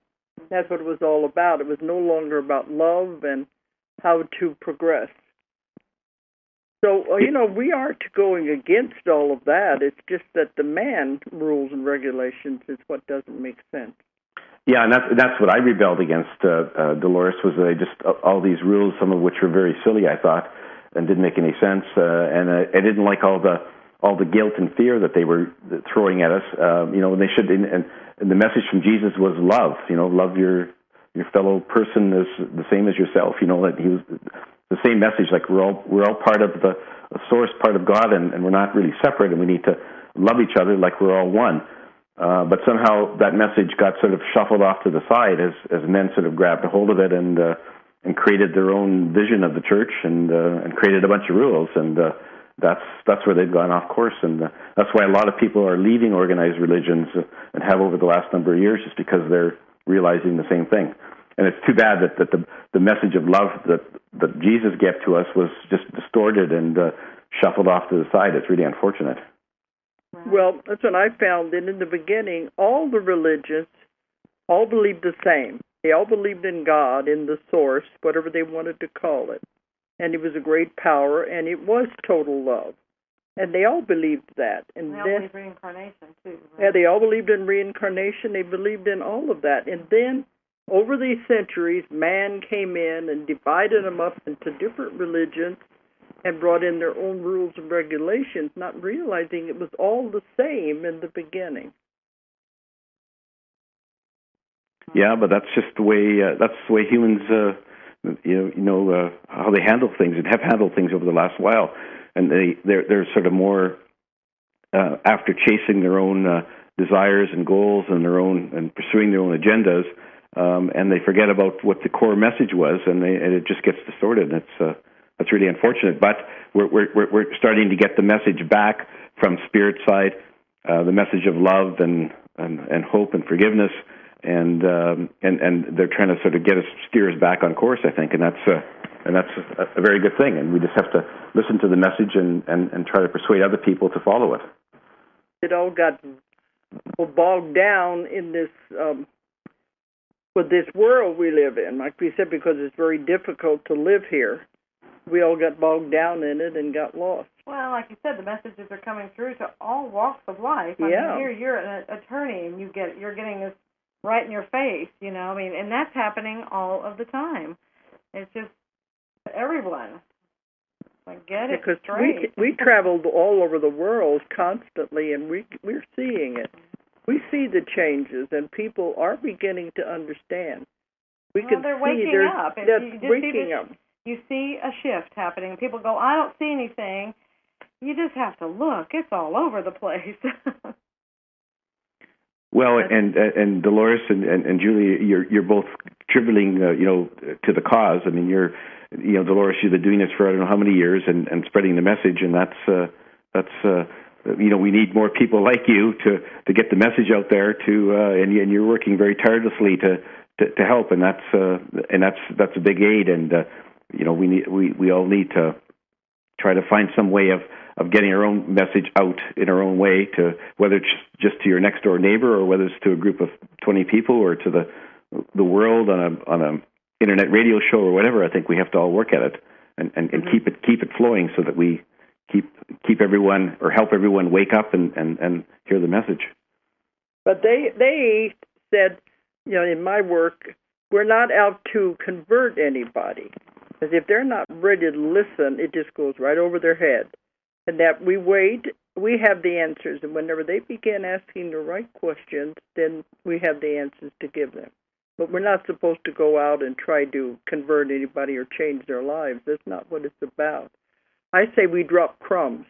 S1: that's what it was all about. It was no longer about love and how to progress. So, we aren't going against all of that. It's just that the man rules and regulations is what doesn't make sense.
S3: Yeah, and that's what I rebelled against, Dolores, was just all these rules, some of which were very silly, I thought, and didn't make any sense. And I didn't like all the guilt and fear that they were throwing at us. When they should. And the message from Jesus was love. Love your fellow person as the same as yourself. That he was the same message. Like we're all part of the source, part of God, and we're not really separate. And we need to love each other like we're all one. But somehow that message got sort of shuffled off to the side as men sort of grabbed a hold of it and created their own vision of the church and created a bunch of rules, and that's where they've gone off course, and that's why a lot of people are leaving organized religions and have over the last number of years, just because they're realizing the same thing. And it's too bad that the message of love that Jesus gave to us was just distorted and shuffled off to the side. It's really unfortunate.
S1: Well, that's what I found. And in the beginning, all the religions all believed the same. They all believed in God, in the source, whatever they wanted to call it. And it was a great power, and it was total love. And they all believed that. And
S2: they all believed reincarnation, too. Right?
S1: Yeah, they all believed in reincarnation. They believed in all of that. And then, over these centuries, man came in and divided them up into different religions and brought in their own rules and regulations, not realizing it was all the same in the beginning.
S3: Yeah, but that's just the way humans, how they handle things and have handled things over the last while, and they're sort of more after chasing their own desires and goals and pursuing their own agendas, and they forget about what the core message was, and it just gets distorted. And that's really unfortunate. But we're starting to get the message back from spirit side, the message of love and hope and forgiveness. And they're trying to sort of steer us back on course, I think, and that's a very good thing. And we just have to listen to the message and try to persuade other people to follow it.
S1: It all got bogged down in this with this world we live in, like we said, because it's very difficult to live here. We all got bogged down in it and got lost.
S2: Well, like you said, the messages are coming through to all walks of life. I mean, here you're an attorney, and you're getting this right in your face, and that's happening all of the time. It's just everyone. Get it
S1: because
S2: straight.
S1: we traveled all over the world constantly, and we're seeing it. We see the changes, and people are beginning to understand.
S2: They're waking up.
S1: They're waking up.
S2: You see a shift happening. People go, I don't see anything. You just have to look. It's all over the place.
S3: Well, and Dolores and Julie, you're both contributing, to the cause. I mean, Dolores, you've been doing this for I don't know how many years and spreading the message, and that's we need more people like you to get the message out there and you're working very tirelessly to help, and that's a big aid, and we all need to try to find some way of getting our own message out in our own way, to whether it's just to your next door neighbor or whether it's to a group of 20 people or to the world on a internet radio show or whatever. I think we have to all work at it and keep it flowing so that we keep everyone or help everyone wake up and hear the message.
S1: But they said, in my work, we're not out to convert anybody, because if they're not ready to listen, it just goes right over their head. And that we wait, we have the answers, and whenever they begin asking the right questions, then we have the answers to give them. But we're not supposed to go out and try to convert anybody or change their lives. That's not what it's about. I say we drop crumbs,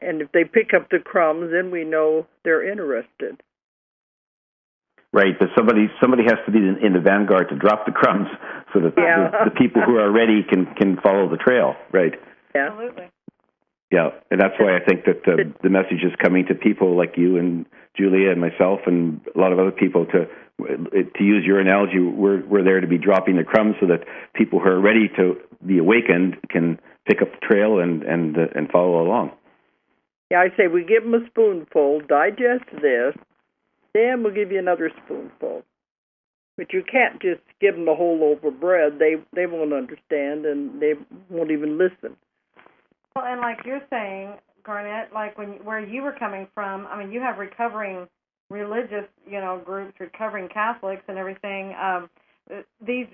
S1: and if they pick up the crumbs, then we know they're interested.
S3: Right, but somebody has to be in the vanguard to drop the crumbs so that the people who are ready can follow the trail, right?
S1: Yeah.
S2: Absolutely.
S3: Yeah, and that's why I think that the message is coming to people like you and Julia and myself and a lot of other people to use your analogy, we're there to be dropping the crumbs so that people who are ready to be awakened can pick up the trail and follow along.
S1: Yeah, I say we give them a spoonful, digest this, then we'll give you another spoonful. But you can't just give them the whole loaf of bread. They won't understand, and they won't even listen.
S2: Well, and like you're saying, Garnet, like where you were coming from, I mean, you have recovering religious, groups, recovering Catholics and everything. These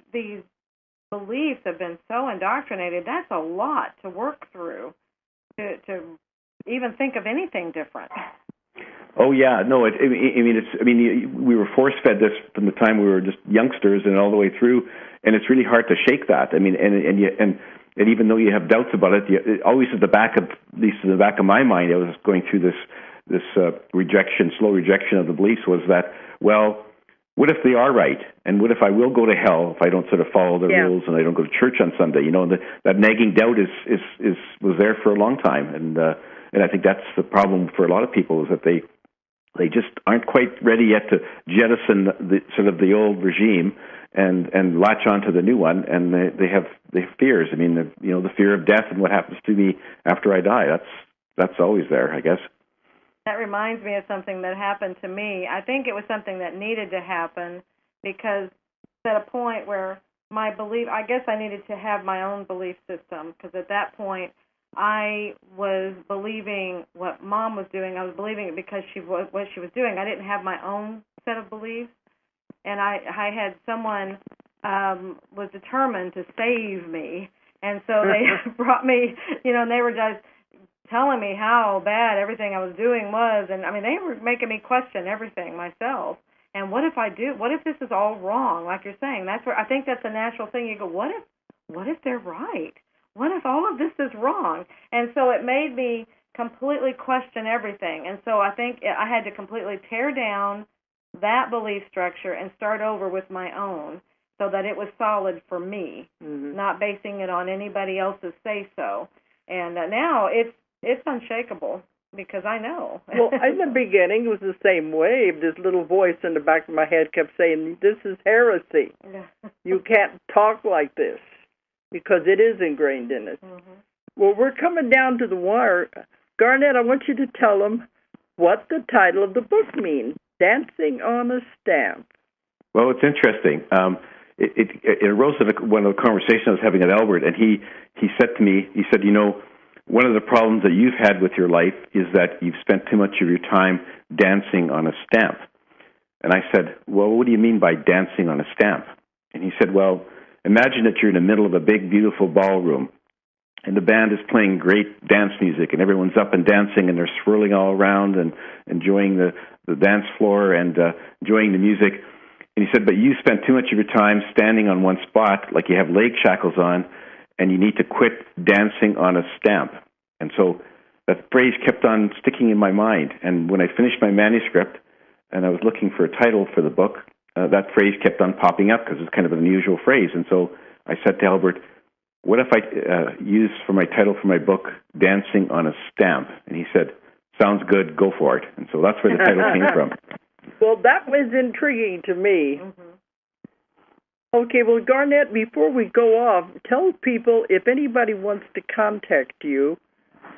S2: beliefs have been so indoctrinated. That's a lot to work through to even think of anything different.
S3: Oh yeah, no. We were force fed this from the time we were just youngsters and all the way through, and it's really hard to shake that. I mean, and even though you have doubts about it, always at the back of my mind, I was going through this slow rejection of the beliefs. Was that, well, what if they are right, and what if I will go to hell if I don't sort of follow the rules and I don't go to church on Sunday? That nagging doubt was there for a long time, and I think that's the problem for a lot of people, is that they just aren't quite ready yet to jettison the old regime and latch on to the new one, and they have fears. I mean, the fear of death and what happens to me after I die. That's always there, I guess.
S2: That reminds me of something that happened to me. I think it was something that needed to happen because at a point where my belief, I guess I needed to have my own belief system, because at that point I was believing what Mom was doing. I was believing it because what she was doing. I didn't have my own set of beliefs, and I had someone was determined to save me, and so they brought me, and they were just telling me how bad everything I was doing was, and I mean they were making me question everything myself. And what if this is all wrong? Like you're saying, that's where I think that's a natural thing. You go, what if they're right? What if all of this is wrong? And so it made me completely question everything. And so I think I had to completely tear down that belief structure and start over with my own, so that it was solid for me, not basing it on anybody else's say-so. And now it's unshakable. Because I know.
S1: Well, in the beginning, it was the same way. This little voice in the back of my head kept saying, this is heresy. You can't talk like this, because it is ingrained in us. Well, we're coming down to the wire. Garnet, I want you to tell them what the title of the book means, Dancing on a Stamp.
S3: Well, it's interesting. It arose in one of the conversations I was having with Albert, and he said to me, one of the problems that you've had with your life is that you've spent too much of your time dancing on a stamp. And I said, well, what do you mean by dancing on a stamp? And he said, well, imagine that you're in the middle of a big, beautiful ballroom, and the band is playing great dance music, and everyone's up and dancing, and they're swirling all around and enjoying the dance floor and enjoying the music. And he said, but you spent too much of your time standing on one spot, like you have leg shackles on, and you need to quit dancing on a stamp. And so that phrase kept on sticking in my mind. And when I finished my manuscript and I was looking for a title for the book, that phrase kept on popping up because it's kind of an unusual phrase. And so I said to Albert, what if I use for my title for my book, Dancing on a Stamp? And he said, sounds good, go for it. And so that's where the title came from.
S1: Well, that was intriguing to me. Okay, well, Garnet, before we go off, tell people if anybody wants to contact you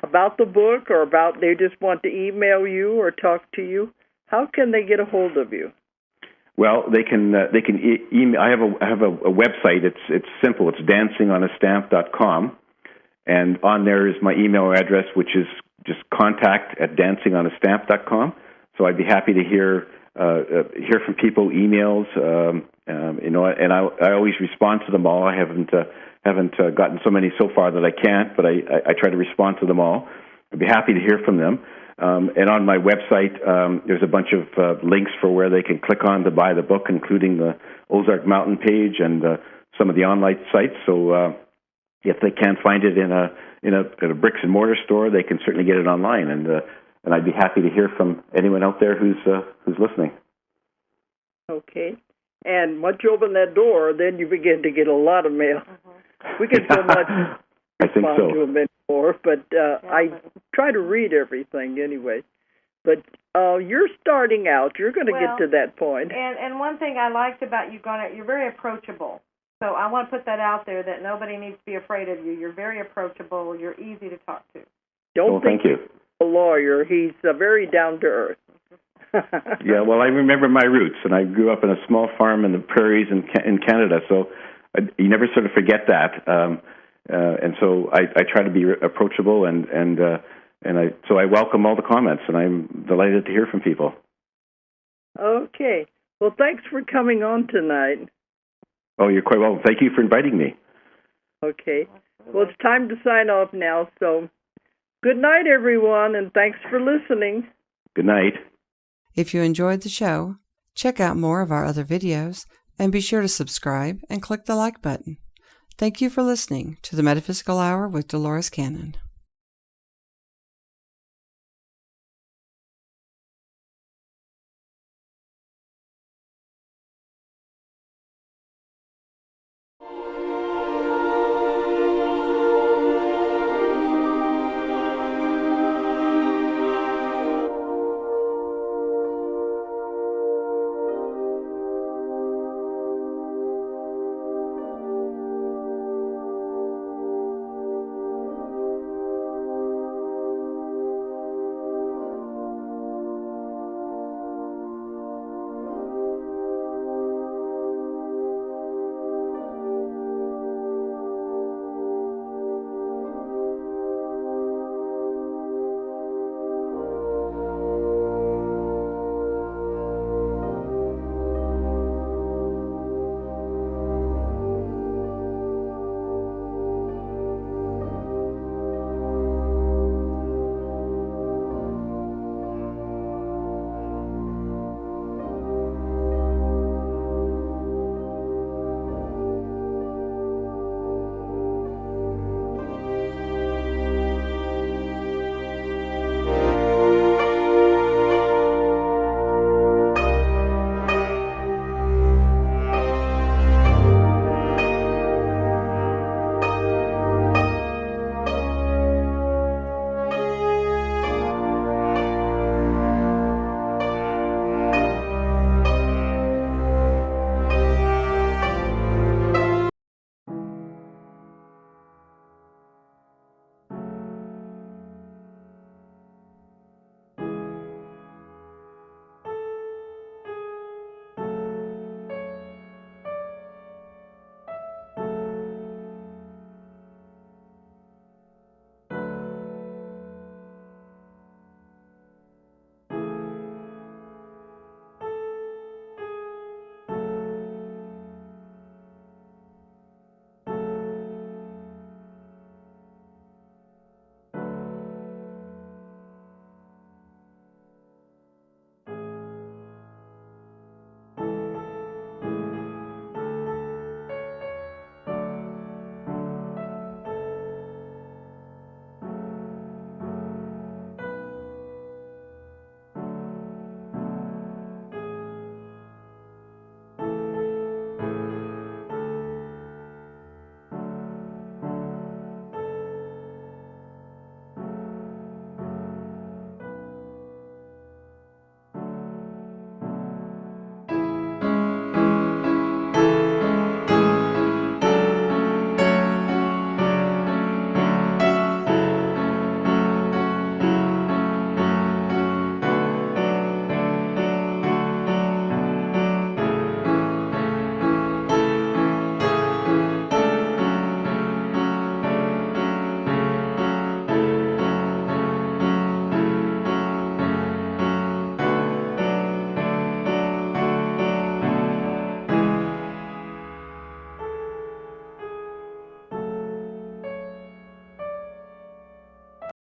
S1: about the book, or about they just want to email you or talk to you, how can they get a hold of you?
S3: Well, they can email. I have a website. It's simple. It's dancingonastamp.com, and on there is my email address, which is just contact@dancingonastamp.com. So I'd be happy to hear from people, emails, and I always respond to them all. I haven't gotten so many so far that I can't, but I try to respond to them all. I'd be happy to hear from them. And on my website, there's a bunch of links for where they can click on to buy the book, including the Ozark Mountain page and some of the online sites. So if they can't find it in a bricks and mortar store, they can certainly get it online. And I'd be happy to hear from anyone out there who's listening.
S1: Okay. And once you open that door, then you begin to get a lot of mail. We get so much respond to them anymore, but I try to read everything anyway. But you're starting out. You're going to get to that point.
S2: And one thing I liked about you, Garnet, you're very approachable. So I want to put that out there, that nobody needs to be afraid of you. You're very approachable. You're easy to talk to.
S1: Don't think
S3: thank you.
S1: He's a lawyer. He's very down to earth.
S3: Yeah, well, I remember my roots, and I grew up in a small farm in the prairies in Canada, so you never sort of forget that. And so I try to be approachable, and I welcome all the comments, and I'm delighted to hear from people.
S1: Okay. Well, thanks for coming on tonight.
S3: Oh, you're quite welcome. Thank you for inviting me.
S1: Okay. Well, it's time to sign off now, so good night, everyone, and thanks for listening.
S3: Good night.
S4: If you enjoyed the show, check out more of our other videos and be sure to subscribe and click the like button. Thank you for listening to the Metaphysical Hour with Dolores Cannon.